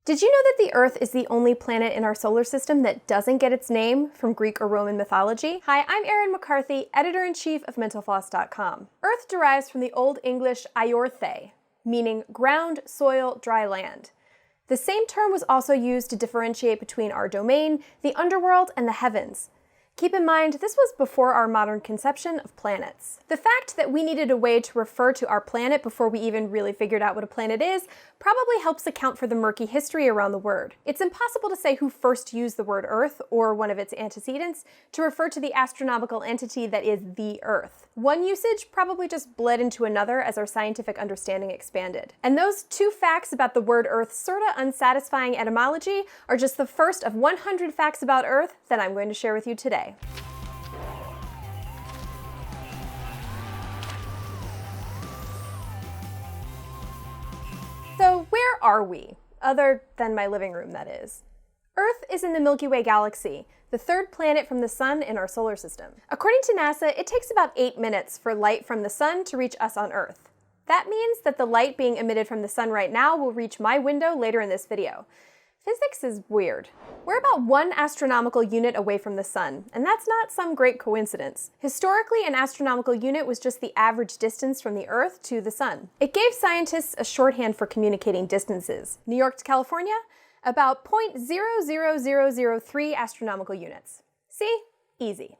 Did you know that the Earth is the only planet in our solar system that doesn't get its name from Greek or Roman mythology? Hi, I'm Erin McCarthy, editor-in-chief of mentalfloss.com. Earth derives from the Old English aiorthe, meaning ground, soil, dry land. The same term was also used to differentiate between our domain, the underworld, and the heavens. Keep in mind, this was before our modern conception of planets. The fact that we needed a way to refer to our planet before we even really figured out what a planet is probably helps account for the murky history around the word. It's impossible to say who first used the word Earth, or one of its antecedents, to refer to the astronomical entity that is the Earth. One usage probably just bled into another as our scientific understanding expanded. And those two facts about the word Earth's sorta unsatisfying etymology are just the first of 100 facts about Earth that I'm going to share with you today. So where are we? Other than my living room, that is. Earth is in the Milky Way galaxy, the third planet from the sun in our solar system. According to NASA, it takes about 8 minutes for light from the sun to reach us on Earth. That means that the light being emitted from the sun right now will reach my window later in this video. Physics is weird. We're about 1 astronomical unit away from the sun, and that's not some great coincidence. Historically, an astronomical unit was just the average distance from the Earth to the sun. It gave scientists a shorthand for communicating distances. New York to California? About 0.00003 astronomical units. See? Easy.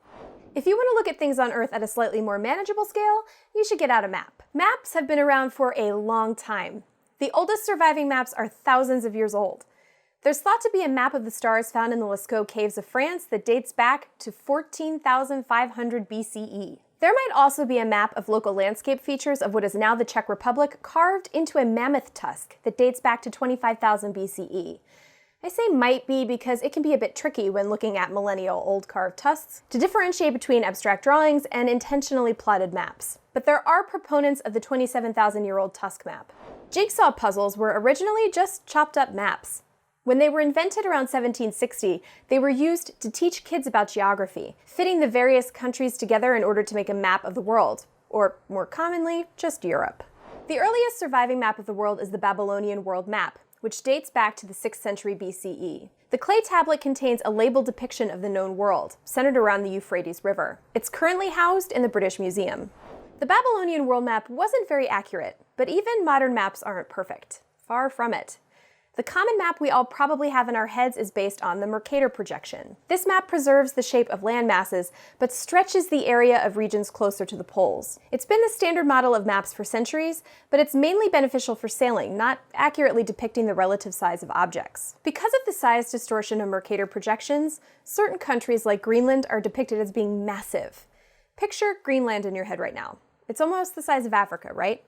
If you want to look at things on Earth at a slightly more manageable scale, you should get out a map. Maps have been around for a long time. The oldest surviving maps are thousands of years old. There's thought to be a map of the stars found in the Lascaux caves of France that dates back to 14,500 BCE. There might also be a map of local landscape features of what is now the Czech Republic carved into a mammoth tusk that dates back to 25,000 BCE. I say might be because it can be a bit tricky when looking at millennial-old carved tusks to differentiate between abstract drawings and intentionally plotted maps. But there are proponents of the 27,000-year-old tusk map. Jigsaw puzzles were originally just chopped-up maps. When they were invented around 1760, they were used to teach kids about geography, fitting the various countries together in order to make a map of the world, or more commonly, just Europe. The earliest surviving map of the world is the Babylonian world map, which dates back to the 6th century BCE. The clay tablet contains a labeled depiction of the known world, centered around the Euphrates River. It's currently housed in the British Museum. The Babylonian world map wasn't very accurate, but even modern maps aren't perfect. Far from it. The common map we all probably have in our heads is based on the Mercator projection. This map preserves the shape of land masses, but stretches the area of regions closer to the poles. It's been the standard model of maps for centuries, but it's mainly beneficial for sailing, not accurately depicting the relative size of objects. Because of the size distortion of Mercator projections, certain countries like Greenland are depicted as being massive. Picture Greenland in your head right now. It's almost the size of Africa, right?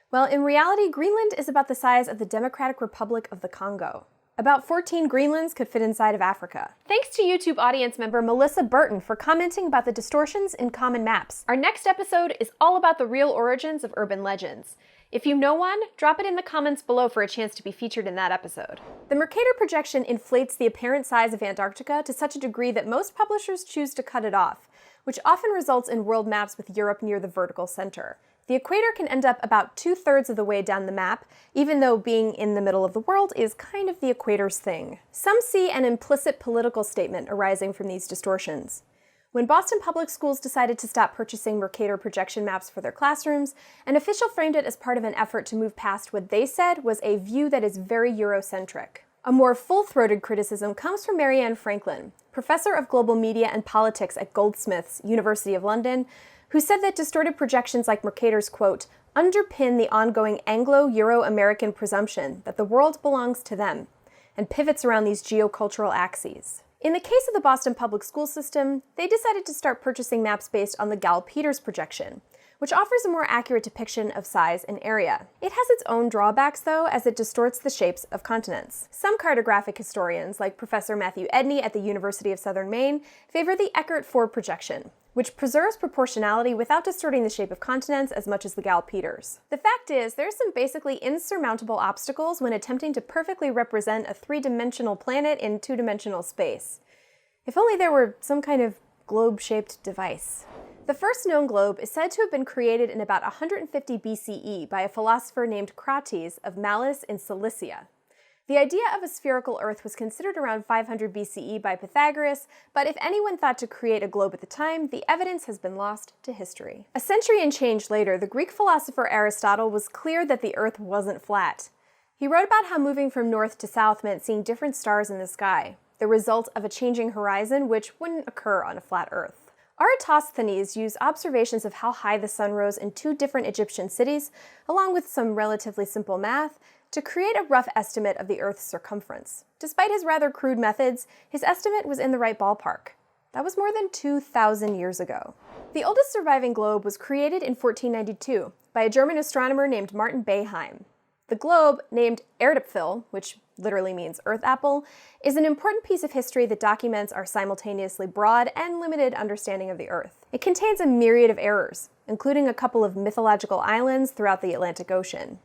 Well, in reality, Greenland is about the size of the Democratic Republic of the Congo. About 14 Greenlands could fit inside of Africa. Thanks to YouTube audience member Melissa Burton for commenting about the distortions in common maps. Our next episode is all about the real origins of urban legends. If you know one, drop it in the comments below for a chance to be featured in that episode. The Mercator projection inflates the apparent size of Antarctica to such a degree that most publishers choose to cut it off, which often results in world maps with Europe near the vertical center. The equator can end up about 2/3 of the way down the map, even though being in the middle of the world is kind of the equator's thing. Some see an implicit political statement arising from these distortions. When Boston Public Schools decided to stop purchasing Mercator projection maps for their classrooms, an official framed it as part of an effort to move past what they said was a view that is very Eurocentric. A more full-throated criticism comes from Marianne Franklin, professor of global media and politics at Goldsmiths, University of London, who said that distorted projections like Mercator's, quote, underpin the ongoing Anglo-Euro-American presumption that the world belongs to them, and pivots around these geocultural axes. In the case of the Boston Public School system, they decided to start purchasing maps based on the Gall-Peters projection, which offers a more accurate depiction of size and area. It has its own drawbacks, though, as it distorts the shapes of continents. Some cartographic historians, like Professor Matthew Edney at the University of Southern Maine, favor the Eckert-Ford projection, which preserves proportionality without distorting the shape of continents as much as the Gall-Peters. The fact is, there's some basically insurmountable obstacles when attempting to perfectly represent a 3-dimensional planet in 2-dimensional space. If only there were some kind of globe-shaped device. The first known globe is said to have been created in about 150 BCE by a philosopher named Crates of Malis in Cilicia. The idea of a spherical Earth was considered around 500 BCE by Pythagoras, but if anyone thought to create a globe at the time, the evidence has been lost to history. A century and change later, the Greek philosopher Aristotle was clear that the Earth wasn't flat. He wrote about how moving from north to south meant seeing different stars in the sky, the result of a changing horizon which wouldn't occur on a flat Earth. Eratosthenes used observations of how high the sun rose in 2 different Egyptian cities, along with some relatively simple math, to create a rough estimate of the Earth's circumference. Despite his rather crude methods, his estimate was in the right ballpark. That was more than 2,000 years ago. The oldest surviving globe was created in 1492 by a German astronomer named Martin Beheim. The globe, named Erdapfel, which literally means earth apple, is an important piece of history that documents our simultaneously broad and limited understanding of the Earth. It contains a myriad of errors, including a couple of mythological islands throughout the Atlantic Ocean.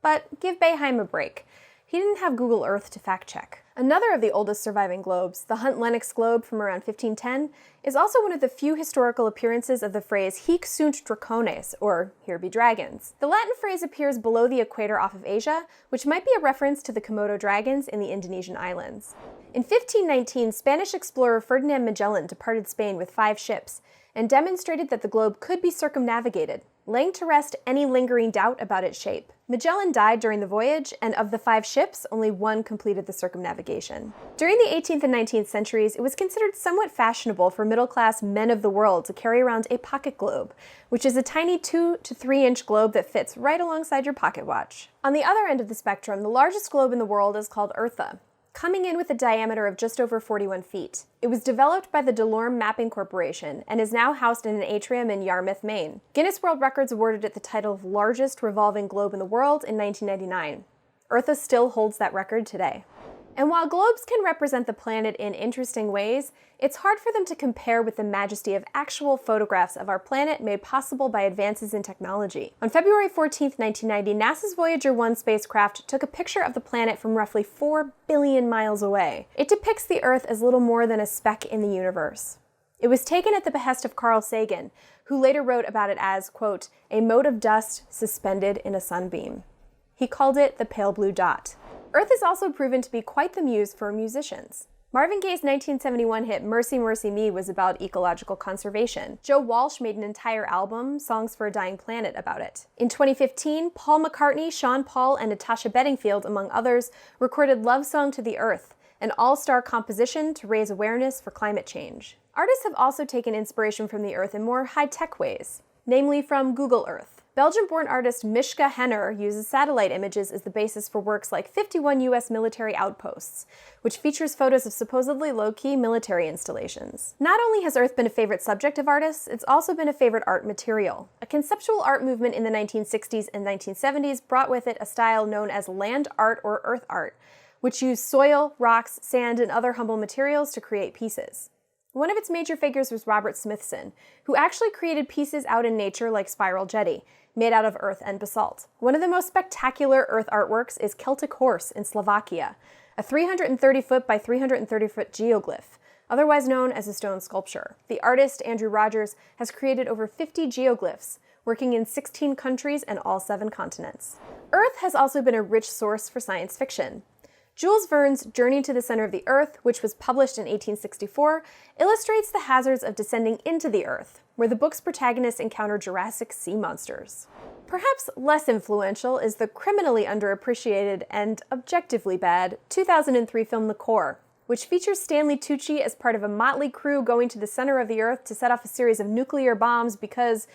But give Beheim a break. He didn't have Google Earth to fact-check. Another of the oldest surviving globes, the Hunt-Lennox globe from around 1510, is also one of the few historical appearances of the phrase hic sunt dracones, or here be dragons. The Latin phrase appears below the equator off of Asia, which might be a reference to the Komodo dragons in the Indonesian islands. In 1519, Spanish explorer Ferdinand Magellan departed Spain with 5 ships and demonstrated that the globe could be circumnavigated, laying to rest any lingering doubt about its shape. Magellan died during the voyage, and of the 5 ships, only 1 completed the circumnavigation. During the 18th and 19th centuries, it was considered somewhat fashionable for middle-class men of the world to carry around a pocket globe, which is a tiny 2 to 3 inch globe that fits right alongside your pocket watch. On the other end of the spectrum, the largest globe in the world is called Eartha, coming in with a diameter of just over 41 feet. It was developed by the Delorme Mapping Corporation and is now housed in an atrium in Yarmouth, Maine. Guinness World Records awarded it the title of largest revolving globe in the world in 1999. Eartha still holds that record today. And while globes can represent the planet in interesting ways, it's hard for them to compare with the majesty of actual photographs of our planet made possible by advances in technology. On February 14, 1990, NASA's Voyager 1 spacecraft took a picture of the planet from roughly 4 billion miles away. It depicts the Earth as little more than a speck in the universe. It was taken at the behest of Carl Sagan, who later wrote about it as, quote, a mote of dust suspended in a sunbeam. He called it the pale blue dot. Earth has also proven to be quite the muse for musicians. Marvin Gaye's 1971 hit Mercy Mercy Me was about ecological conservation. Joe Walsh made an entire album, Songs for a Dying Planet, about it. In 2015, Paul McCartney, Sean Paul, and Natasha Bedingfield, among others, recorded Love Song to the Earth, an all-star composition to raise awareness for climate change. Artists have also taken inspiration from the Earth in more high-tech ways, namely from Google Earth. Belgian-born artist Mishka Henner uses satellite images as the basis for works like 51 U.S. military outposts, which features photos of supposedly low-key military installations. Not only has Earth been a favorite subject of artists, it's also been a favorite art material. A conceptual art movement in the 1960s and 1970s brought with it a style known as land art or earth art, which used soil, rocks, sand, and other humble materials to create pieces. One of its major figures was Robert Smithson, who actually created pieces out in nature like Spiral Jetty, made out of earth and basalt. One of the most spectacular earth artworks is Celtic Horse in Slovakia, a 330-foot by 330-foot geoglyph, otherwise known as a stone sculpture. The artist, Andrew Rogers, has created over 50 geoglyphs, working in 16 countries and all 7 continents. Earth has also been a rich source for science fiction. Jules Verne's Journey to the Center of the Earth, which was published in 1864, illustrates the hazards of descending into the Earth, where the book's protagonists encounter Jurassic sea monsters. Perhaps less influential is the criminally underappreciated and objectively bad 2003 film The Core, which features Stanley Tucci as part of a motley crew going to the center of the Earth to set off a series of nuclear bombs because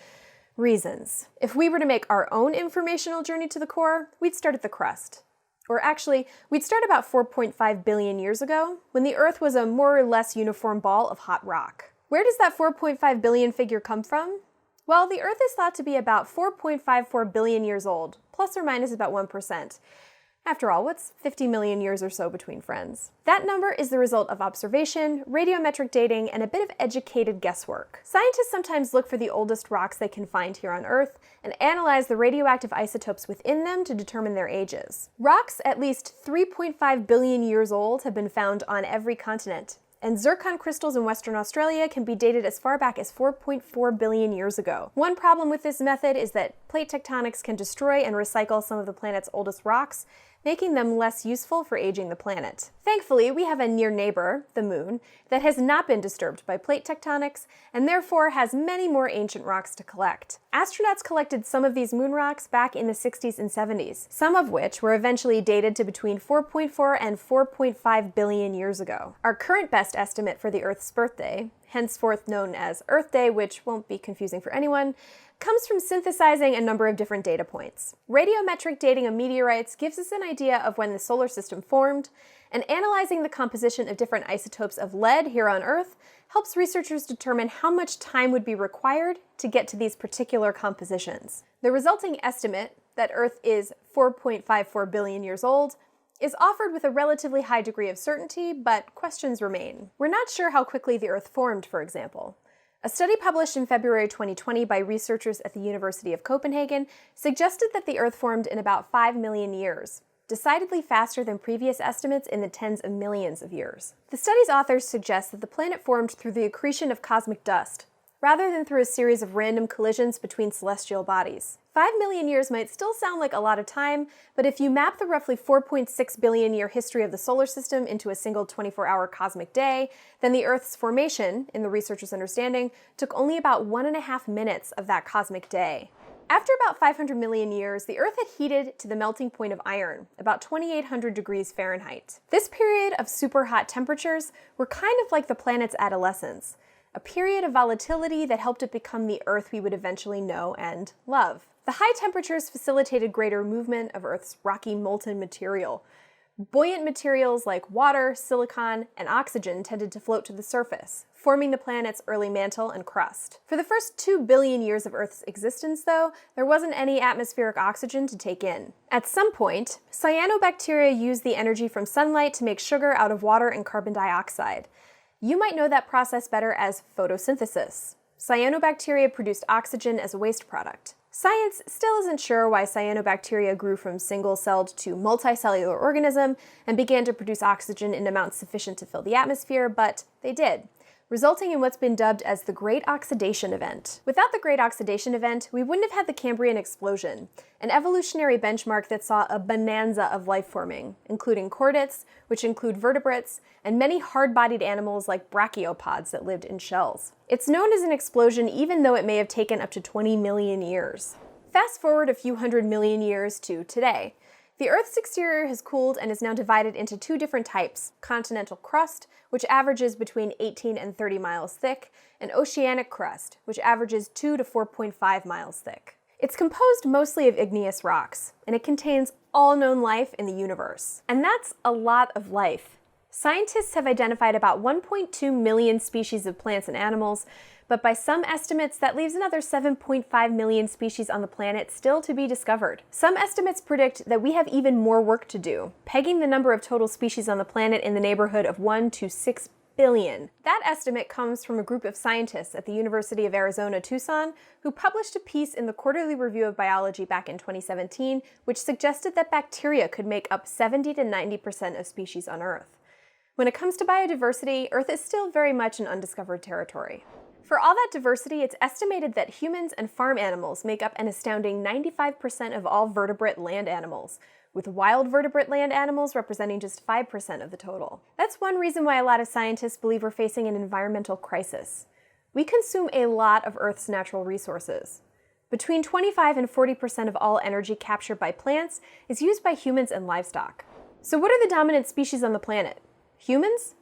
reasons. If we were to make our own informational journey to the core, we'd start at the crust. Or actually, we'd start about 4.5 billion years ago, when the Earth was a more or less uniform ball of hot rock. Where does that 4.5 billion figure come from? Well, the Earth is thought to be about 4.54 billion years old, plus or minus about 1%. After all, what's 50 million years or so between friends? That number is the result of observation, radiometric dating, and a bit of educated guesswork. Scientists sometimes look for the oldest rocks they can find here on Earth and analyze the radioactive isotopes within them to determine their ages. Rocks at least 3.5 billion years old have been found on every continent, and zircon crystals in Western Australia can be dated as far back as 4.4 billion years ago. One problem with this method is that plate tectonics can destroy and recycle some of the planet's oldest rocks, making them less useful for aging the planet. Thankfully, we have a near neighbor, the Moon, that has not been disturbed by plate tectonics and therefore has many more ancient rocks to collect. Astronauts collected some of these moon rocks back in the 60s and 70s, some of which were eventually dated to between 4.4 and 4.5 billion years ago. Our current best estimate for the Earth's birthday, henceforth known as Earth Day, which won't be confusing for anyone, comes from synthesizing a number of different data points. Radiometric dating of meteorites gives us an idea of when the solar system formed, and analyzing the composition of different isotopes of lead here on Earth helps researchers determine how much time would be required to get to these particular compositions. The resulting estimate, that Earth is 4.54 billion years old, is offered with a relatively high degree of certainty, but questions remain. We're not sure how quickly the Earth formed, for example. A study published in February 2020 by researchers at the University of Copenhagen suggested that the Earth formed in about 5 million years, decidedly faster than previous estimates in the tens of millions of years. The study's authors suggest that the planet formed through the accretion of cosmic dust, rather than through a series of random collisions between celestial bodies. 5 million years might still sound like a lot of time, but if you map the roughly 4.6 billion year history of the solar system into a single 24-hour cosmic day, then the Earth's formation, in the researchers' understanding, took only about 1.5 minutes of that cosmic day. After about 500 million years, the Earth had heated to the melting point of iron, about 2,800 degrees Fahrenheit. This period of super hot temperatures were kind of like the planet's adolescence, a period of volatility that helped it become the Earth we would eventually know and love. The high temperatures facilitated greater movement of Earth's rocky molten material. Buoyant materials like water, silicon, and oxygen tended to float to the surface, forming the planet's early mantle and crust. For the first 2 billion years of Earth's existence, though, there wasn't any atmospheric oxygen to take in. At some point, cyanobacteria used the energy from sunlight to make sugar out of water and carbon dioxide. You might know that process better as photosynthesis. Cyanobacteria produced oxygen as a waste product. Science still isn't sure why cyanobacteria grew from single-celled to multicellular organism and began to produce oxygen in amounts sufficient to fill the atmosphere, but they did, resulting in what's been dubbed as the Great Oxidation Event. Without the Great Oxidation Event, we wouldn't have had the Cambrian explosion, an evolutionary benchmark that saw a bonanza of life forming, including chordates, which include vertebrates, and many hard-bodied animals like brachiopods that lived in shells. It's known as an explosion even though it may have taken up to 20 million years. Fast forward a few 100 million years to today. The Earth's exterior has cooled and is now divided into 2 different types: continental crust, which averages between 18 and 30 miles thick, and oceanic crust, which averages 2 to 4.5 miles thick. It's composed mostly of igneous rocks, and it contains all known life in the universe. And that's a lot of life. Scientists have identified about 1.2 million species of plants and animals, but by some estimates, that leaves another 7.5 million species on the planet still to be discovered. Some estimates predict that we have even more work to do, pegging the number of total species on the planet in the neighborhood of 1 to 6 billion. That estimate comes from a group of scientists at the University of Arizona, Tucson, who published a piece in the Quarterly Review of Biology back in 2017, which suggested that bacteria could make up 70 to 90% of species on Earth. When it comes to biodiversity, Earth is still very much an undiscovered territory. For all that diversity, it's estimated that humans and farm animals make up an astounding 95% of all vertebrate land animals, with wild vertebrate land animals representing just 5% of the total. That's one reason why a lot of scientists believe we're facing an environmental crisis. We consume a lot of Earth's natural resources. Between 25 and 40% of all energy captured by plants is used by humans and livestock. So what are the dominant species on the planet? Humans?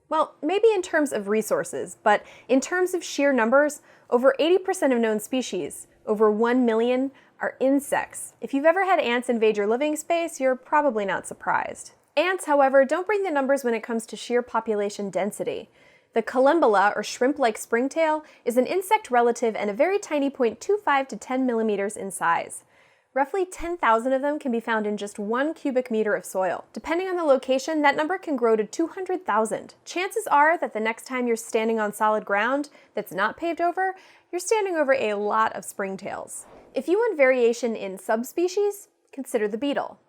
Well, maybe in terms of resources, but in terms of sheer numbers, over 80% of known species, over 1 million, are insects. If you've ever had ants invade your living space, you're probably not surprised. Ants, however, don't bring the numbers when it comes to sheer population density. The collembola, or shrimp-like springtail, is an insect relative and a very tiny 0.25 to 10 millimeters in size. Roughly 10,000 of them can be found in just 1 cubic meter of soil. Depending on the location, that number can grow to 200,000. Chances are that the next time you're standing on solid ground that's not paved over, you're standing over a lot of springtails. If you want variation in subspecies, consider the beetle.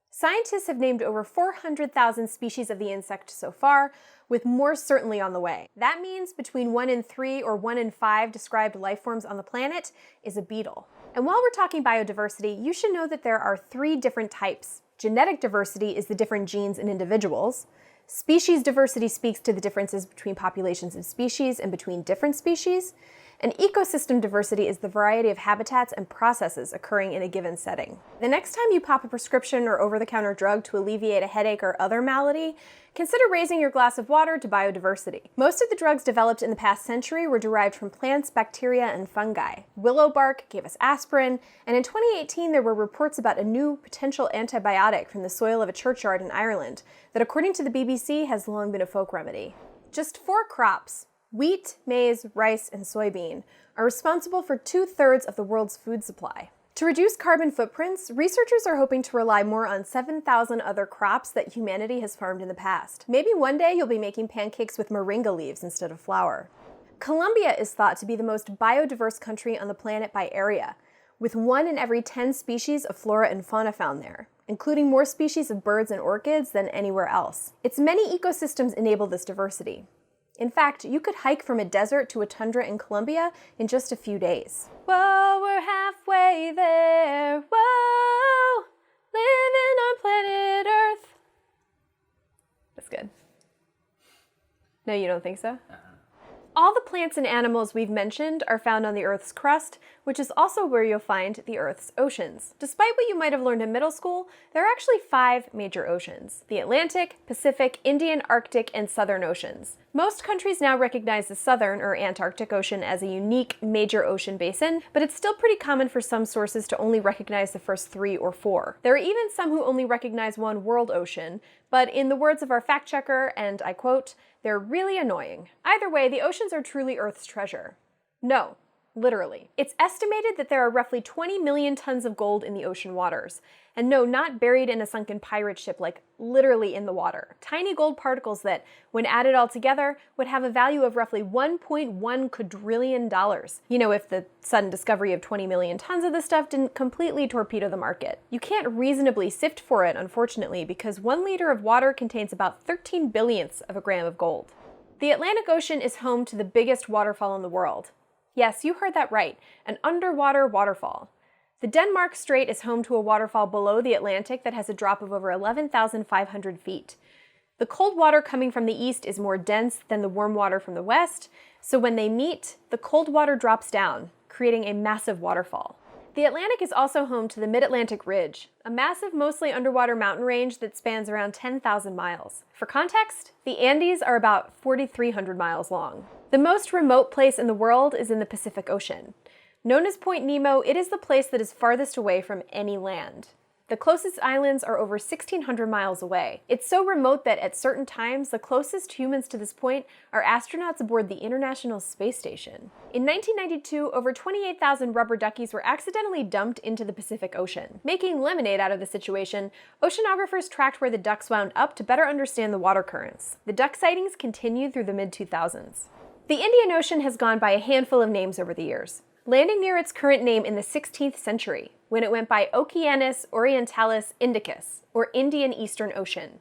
Scientists have named over 400,000 species of the insect so far, with more certainly on the way. That means between 1 in 3 or 1 in 5 described life forms on the planet is a beetle. And while we're talking biodiversity, you should know that there are 3 different types: Genetic diversity is the different genes in individuals. Species diversity speaks to the differences between populations of species and between different species. And ecosystem diversity is the variety of habitats and processes occurring in a given setting. The next time you pop a prescription or over-the-counter drug to alleviate a headache or other malady, consider raising your glass of water to biodiversity. Most of the drugs developed in the past century were derived from plants, bacteria, and fungi. Willow bark gave us aspirin, and in 2018 there were reports about a new potential antibiotic from the soil of a churchyard in Ireland that, according to the BBC, has long been a folk remedy. Just 4 crops, wheat, maize, rice, and soybean, are responsible for 2/3 of the world's food supply. To reduce carbon footprints, researchers are hoping to rely more on 7,000 other crops that humanity has farmed in the past. Maybe one day you'll be making pancakes with moringa leaves instead of flour. Colombia is thought to be the most biodiverse country on the planet by area, with 1 in every 10 species of flora and fauna found there, including more species of birds and orchids than anywhere else. Its many ecosystems enable this diversity. In fact, you could hike from a desert to a tundra in Colombia in just a few days. Whoa, we're halfway there. Whoa, living on planet Earth. That's good. No, you don't think so? All the plants and animals we've mentioned are found on the Earth's crust, which is also where you'll find the Earth's oceans. Despite what you might have learned in middle school, there are actually 5 major oceans: the Atlantic, Pacific, Indian, Arctic, and Southern Oceans. Most countries now recognize the Southern or Antarctic Ocean as a unique major ocean basin, but it's still pretty common for some sources to only recognize the first 3 or 4. There are even some who only recognize one world ocean, but in the words of our fact checker, and I quote, "They're really annoying." Either way, the oceans are truly Earth's treasure. No, literally. It's estimated that there are roughly 20 million tons of gold in the ocean waters. And no, not buried in a sunken pirate ship, like literally in the water. Tiny gold particles that, when added all together, would have a value of roughly $1.1 quadrillion. You know, if the sudden discovery of 20 million tons of this stuff didn't completely torpedo the market. You can't reasonably sift for it, unfortunately, because 1 liter of water contains about 13 billionths of a gram of gold. The Atlantic Ocean is home to the biggest waterfall in the world. Yes, you heard that right, an underwater waterfall. The Denmark Strait is home to a waterfall below the Atlantic that has a drop of over 11,500 feet. The cold water coming from the east is more dense than the warm water from the west, so when they meet, the cold water drops down, creating a massive waterfall. The Atlantic is also home to the Mid-Atlantic Ridge, a massive, mostly underwater mountain range that spans around 10,000 miles. For context, the Andes are about 4,300 miles long. The most remote place in the world is in the Pacific Ocean. Known as Point Nemo, it is the place that is farthest away from any land. The closest islands are over 1,600 miles away. It's so remote that at certain times, the closest humans to this point are astronauts aboard the International Space Station. In 1992, over 28,000 rubber duckies were accidentally dumped into the Pacific Ocean. Making lemonade out of the situation, oceanographers tracked where the ducks wound up to better understand the water currents. The duck sightings continued through the mid-2000s. The Indian Ocean has gone by a handful of names over the years, landing near its current name in the 16th century, when it went by Oceanus Orientalis Indicus, or Indian Eastern Ocean.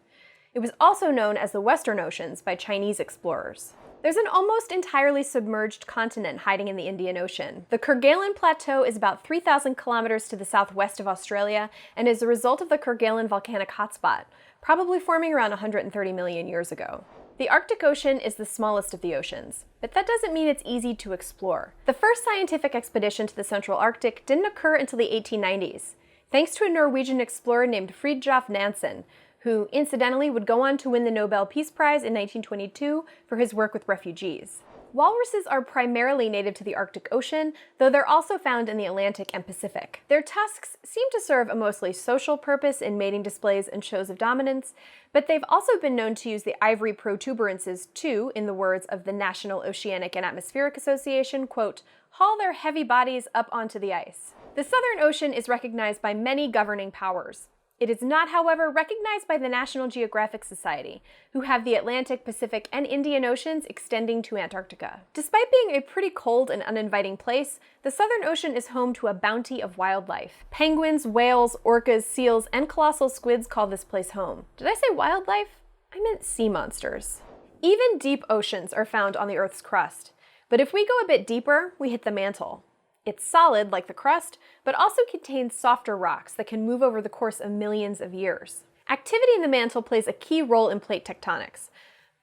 It was also known as the Western Oceans by Chinese explorers. There's an almost entirely submerged continent hiding in the Indian Ocean. The Kerguelen Plateau is about 3,000 kilometers to the southwest of Australia and is a result of the Kerguelen volcanic hotspot, probably forming around 130 million years ago. The Arctic Ocean is the smallest of the oceans, but that doesn't mean it's easy to explore. The first scientific expedition to the Central Arctic didn't occur until the 1890s, thanks to a Norwegian explorer named Fridtjof Nansen, who incidentally would go on to win the Nobel Peace Prize in 1922 for his work with refugees. Walruses are primarily native to the Arctic Ocean, though they're also found in the Atlantic and Pacific. Their tusks seem to serve a mostly social purpose in mating displays and shows of dominance, but they've also been known to use the ivory protuberances to, in the words of the National Oceanic and Atmospheric Association, quote, haul their heavy bodies up onto the ice. The Southern Ocean is recognized by many governing powers. It is not, however, recognized by the National Geographic Society, who have the Atlantic, Pacific, and Indian Oceans extending to Antarctica. Despite being a pretty cold and uninviting place, the Southern Ocean is home to a bounty of wildlife. Penguins, whales, orcas, seals, and colossal squids call this place home. Did I say wildlife? I meant sea monsters. Even deep oceans are found on the Earth's crust, but if we go a bit deeper, we hit the mantle. It's solid, like the crust, but also contains softer rocks that can move over the course of millions of years. Activity in the mantle plays a key role in plate tectonics.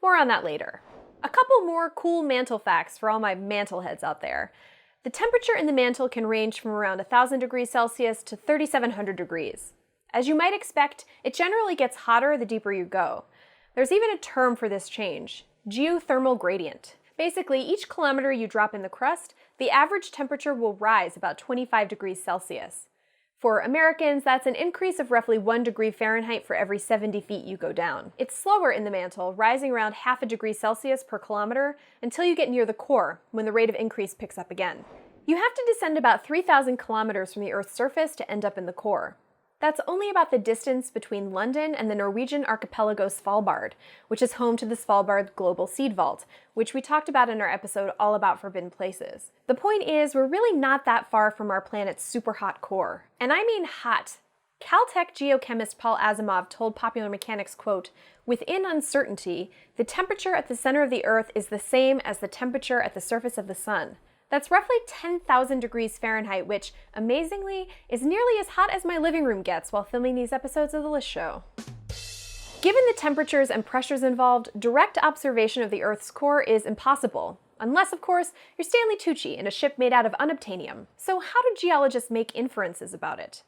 More on that later. A couple more cool mantle facts for all my mantle heads out there. The temperature in the mantle can range from around 1,000 degrees Celsius to 3,700 degrees. As you might expect, it generally gets hotter the deeper you go. There's even a term for this change: geothermal gradient. Basically, each kilometer you drop in the crust, the average temperature will rise about 25 degrees Celsius. For Americans, that's an increase of roughly 1 degree Fahrenheit for every 70 feet you go down. It's slower in the mantle, rising around half a degree Celsius per kilometer until you get near the core, when the rate of increase picks up again. You have to descend about 3,000 kilometers from the Earth's surface to end up in the core. That's only about the distance between London and the Norwegian archipelago Svalbard, which is home to the Svalbard Global Seed Vault, which we talked about in our episode all about forbidden places. The point is, we're really not that far from our planet's super hot core. And I mean hot. Caltech geochemist Paul Asimov told Popular Mechanics, quote, "Within uncertainty, the temperature at the center of the Earth is the same as the temperature at the surface of the sun. That's roughly 10,000 degrees Fahrenheit, which, amazingly, is nearly as hot as my living room gets while filming these episodes of the List Show." Given the temperatures and pressures involved, direct observation of the Earth's core is impossible, unless, of course, you're Stanley Tucci in a ship made out of unobtainium. So how do geologists make inferences about it?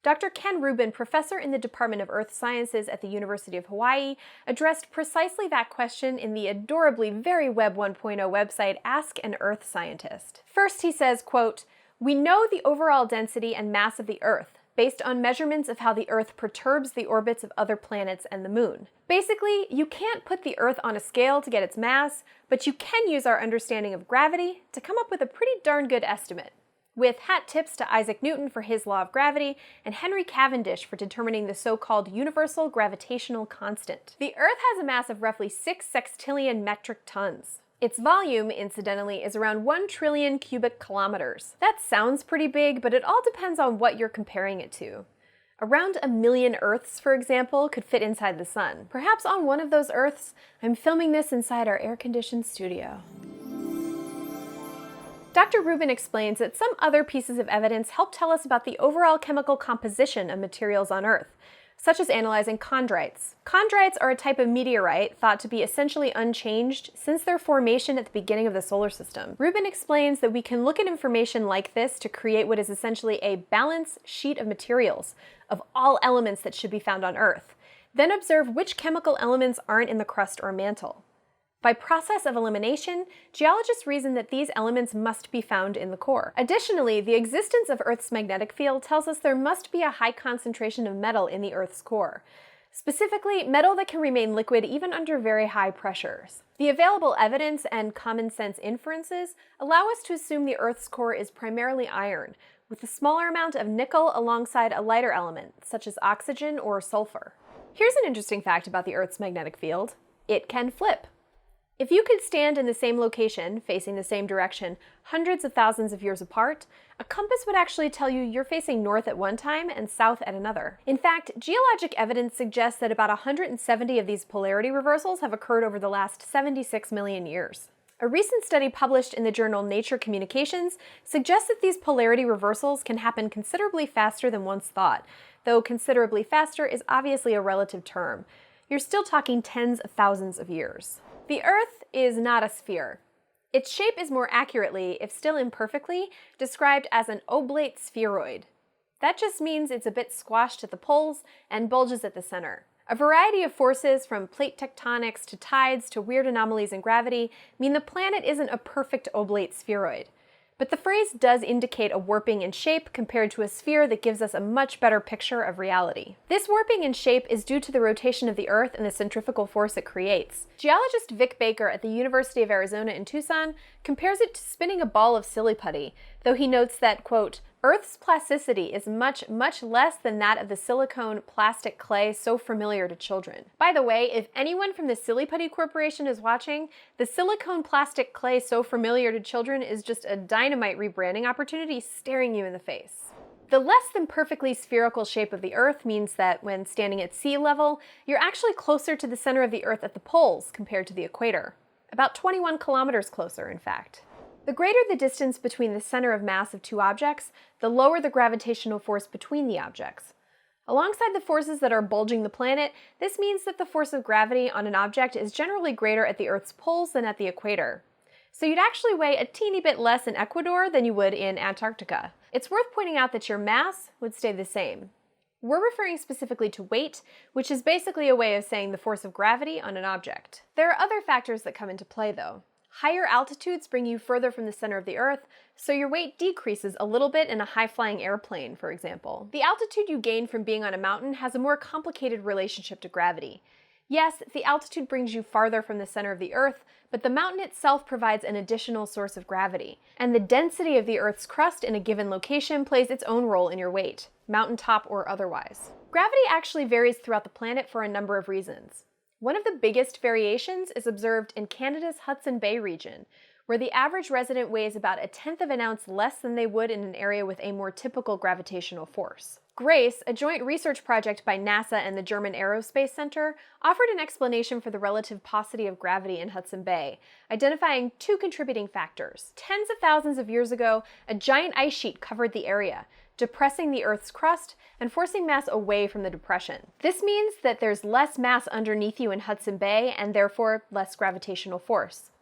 Dr. Ken Rubin, professor in the Department of Earth Sciences at the University of Hawaii, addressed precisely that question in the adorably very Web 1.0 website Ask an Earth Scientist. First, he says, quote, "We know the overall density and mass of the Earth based on measurements of how the Earth perturbs the orbits of other planets and the Moon. Basically, you can't put the Earth on a scale to get its mass, but you can use our understanding of gravity to come up with a pretty darn good estimate. With hat tips to Isaac Newton for his law of gravity and Henry Cavendish for determining the so-called universal gravitational constant. The Earth has a mass of roughly 6 sextillion metric tons. Its volume, incidentally, is around 1 trillion cubic kilometers. That sounds pretty big, but it all depends on what you're comparing it to. Around 1 million Earths, for example, could fit inside the sun. Perhaps on one of those Earths, I'm filming this inside our air-conditioned studio. Dr. Rubin explains that some other pieces of evidence help tell us about the overall chemical composition of materials on Earth, such as analyzing chondrites. Chondrites are a type of meteorite thought to be essentially unchanged since their formation at the beginning of the solar system. Rubin explains that we can look at information like this to create what is essentially a balance sheet of materials of all elements that should be found on Earth, then observe which chemical elements aren't in the crust or mantle. By process of elimination, geologists reason that these elements must be found in the core. Additionally, the existence of Earth's magnetic field tells us there must be a high concentration of metal in the Earth's core. Specifically, metal that can remain liquid even under very high pressures. The available evidence and common sense inferences allow us to assume the Earth's core is primarily iron, with a smaller amount of nickel alongside a lighter element, such as oxygen or sulfur. Here's an interesting fact about the Earth's magnetic field. It can flip. If you could stand in the same location, facing the same direction, hundreds of thousands of years apart, a compass would actually tell you you're facing north at one time and south at another. In fact, geologic evidence suggests that about 170 of these polarity reversals have occurred over the last 76 million years. A recent study published in the journal Nature Communications suggests that these polarity reversals can happen considerably faster than once thought, though considerably faster is obviously a relative term. You're still talking tens of thousands of years. The Earth is not a sphere. Its shape is more accurately, if still imperfectly, described as an oblate spheroid. That just means it's a bit squashed at the poles and bulges at the center. A variety of forces, from plate tectonics to tides to weird anomalies in gravity, mean the planet isn't a perfect oblate spheroid. But the phrase does indicate a warping in shape compared to a sphere that gives us a much better picture of reality. This warping in shape is due to the rotation of the Earth and the centrifugal force it creates. Geologist Vic Baker at the University of Arizona in Tucson compares it to spinning a ball of silly putty, though he notes that, quote, Earth's plasticity is much, much less than that of the silicone plastic clay so familiar to children. By the way, if anyone from the Silly Putty Corporation is watching, the silicone plastic clay so familiar to children is just a dynamite rebranding opportunity staring you in the face. The less than perfectly spherical shape of the Earth means that when standing at sea level, you're actually closer to the center of the Earth at the poles compared to the equator. About 21 kilometers closer, in fact. The greater the distance between the center of mass of two objects, the lower the gravitational force between the objects. Alongside the forces that are bulging the planet, this means that the force of gravity on an object is generally greater at the Earth's poles than at the equator. So you'd actually weigh a teeny bit less in Ecuador than you would in Antarctica. It's worth pointing out that your mass would stay the same. We're referring specifically to weight, which is basically a way of saying the force of gravity on an object. There are other factors that come into play, though. Higher altitudes bring you further from the center of the Earth, so your weight decreases a little bit in a high-flying airplane, for example. The altitude you gain from being on a mountain has a more complicated relationship to gravity. Yes, the altitude brings you farther from the center of the Earth, but the mountain itself provides an additional source of gravity. And the density of the Earth's crust in a given location plays its own role in your weight, mountaintop or otherwise. Gravity actually varies throughout the planet for a number of reasons. One of the biggest variations is observed in Canada's Hudson Bay region, where the average resident weighs about 1/10 of an ounce less than they would in an area with a more typical gravitational force. GRACE, a joint research project by NASA and the German Aerospace Center, offered an explanation for the relative paucity of gravity in Hudson Bay, identifying two contributing factors. Tens of thousands of years ago, a giant ice sheet covered the area, depressing the Earth's crust and forcing mass away from the depression. This means that there's less mass underneath you in Hudson Bay and therefore less gravitational force.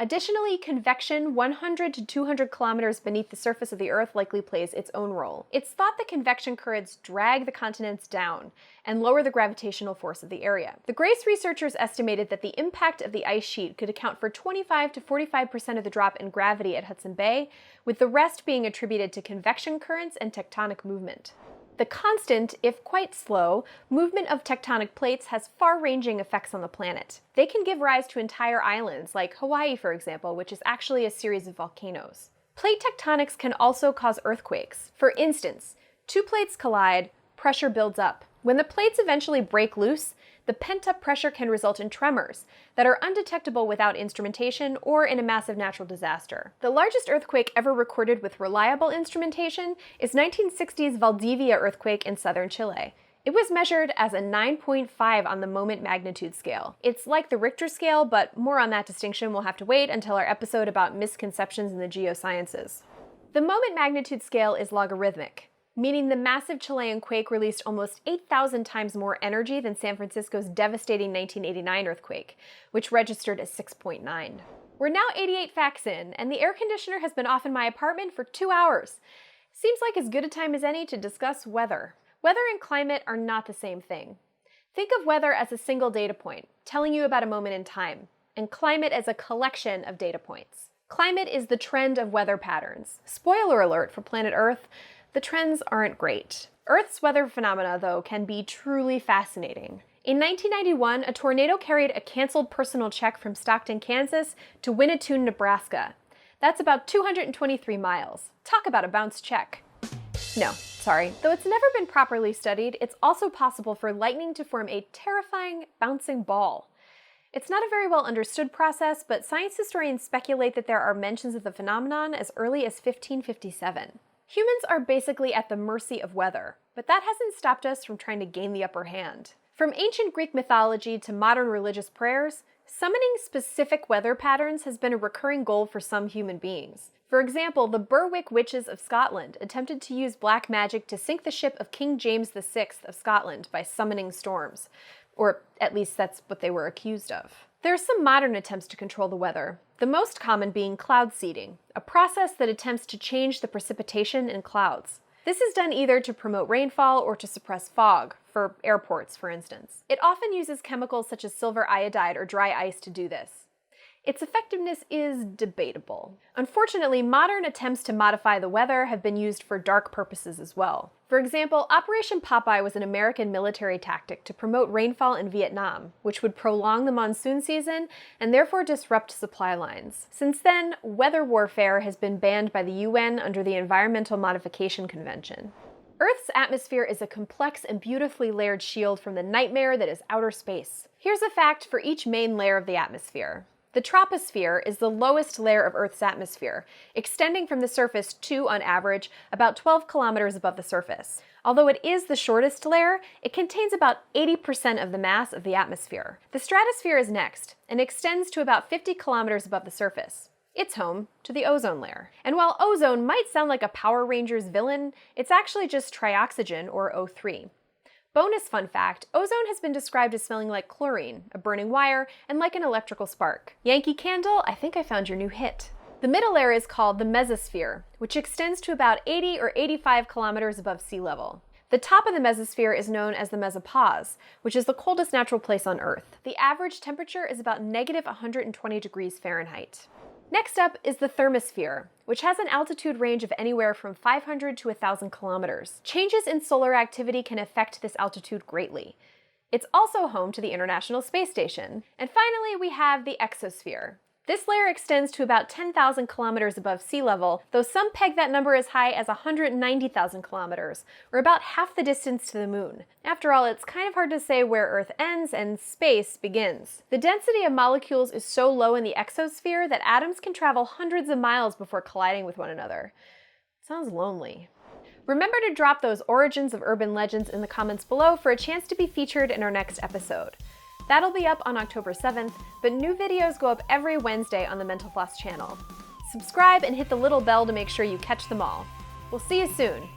Additionally, convection 100 to 200 kilometers beneath the surface of the Earth likely plays its own role. It's thought that convection currents drag the continents down and lower the gravitational force of the area. The GRACE researchers estimated that the impact of the ice sheet could account for 25 to 45% of the drop in gravity at Hudson Bay, with the rest being attributed to convection currents and tectonic movement. The constant, if quite slow, movement of tectonic plates has far-ranging effects on the planet. They can give rise to entire islands, like Hawaii, for example, which is actually a series of volcanoes. Plate tectonics can also cause earthquakes. For instance, two plates collide, pressure builds up. When the plates eventually break loose, the pent-up pressure can result in tremors that are undetectable without instrumentation or in a massive natural disaster. The largest earthquake ever recorded with reliable instrumentation is 1960's Valdivia earthquake in southern Chile. It was measured as a 9.5 on the moment magnitude scale. It's like the Richter scale, but more on that distinction will have to wait until our episode about misconceptions in the geosciences. The moment magnitude scale is logarithmic, meaning the massive Chilean quake released almost 8,000 times more energy than San Francisco's devastating 1989 earthquake, which registered as 6.9. We're now 88 facts in, and the air conditioner has been off in my apartment for 2 hours. Seems like as good a time as any to discuss weather. Weather and climate are not the same thing. Think of weather as a single data point, telling you about a moment in time, and climate as a collection of data points. Climate is the trend of weather patterns. Spoiler alert for planet Earth, the trends aren't great. Earth's weather phenomena, though, can be truly fascinating. In 1991, a tornado carried a canceled personal check from Stockton, Kansas to Winnetoon, Nebraska. That's about 223 miles. Talk about a bounced check. No, sorry. Though it's never been properly studied, it's also possible for lightning to form a terrifying bouncing ball. It's not a very well understood process, but science historians speculate that there are mentions of the phenomenon as early as 1557. Humans are basically at the mercy of weather, but that hasn't stopped us from trying to gain the upper hand. From ancient Greek mythology to modern religious prayers, summoning specific weather patterns has been a recurring goal for some human beings. For example, the Berwick witches of Scotland attempted to use black magic to sink the ship of King James VI of Scotland by summoning storms. Or at least that's what they were accused of. There are some modern attempts to control the weather, the most common being cloud seeding, a process that attempts to change the precipitation in clouds. This is done either to promote rainfall or to suppress fog, for airports, for instance. It often uses chemicals such as silver iodide or dry ice to do this. Its effectiveness is debatable. Unfortunately, modern attempts to modify the weather have been used for dark purposes as well. For example, Operation Popeye was an American military tactic to promote rainfall in Vietnam, which would prolong the monsoon season and therefore disrupt supply lines. Since then, weather warfare has been banned by the UN under the Environmental Modification Convention. Earth's atmosphere is a complex and beautifully layered shield from the nightmare that is outer space. Here's a fact for each main layer of the atmosphere. The troposphere is the lowest layer of Earth's atmosphere, extending from the surface to, on average, about 12 kilometers above the surface. Although it is the shortest layer, it contains about 80% of the mass of the atmosphere. The stratosphere is next, and extends to about 50 kilometers above the surface. It's home to the ozone layer. And while ozone might sound like a Power Rangers villain, it's actually just trioxygen, or O3. Bonus fun fact, ozone has been described as smelling like chlorine, a burning wire, and like an electrical spark. Yankee Candle, I think I found your new hit. The middle layer is called the mesosphere, which extends to about 80 or 85 kilometers above sea level. The top of the mesosphere is known as the mesopause, which is the coldest natural place on Earth. The average temperature is about negative 120 degrees Fahrenheit. Next up is the thermosphere, which has an altitude range of anywhere from 500 to 1,000 kilometers. Changes in solar activity can affect this altitude greatly. It's also home to the International Space Station. And finally, we have the exosphere. This layer extends to about 10,000 kilometers above sea level, though some peg that number as high as 190,000 kilometers, or about half the distance to the moon. After all, it's kind of hard to say where Earth ends and space begins. The density of molecules is so low in the exosphere that atoms can travel hundreds of miles before colliding with one another. Sounds lonely. Remember to drop those origins of urban legends in the comments below for a chance to be featured in our next episode. That'll be up on October 7th, but new videos go up every Wednesday on the Mental Floss channel. Subscribe and hit the little bell to make sure you catch them all. We'll see you soon.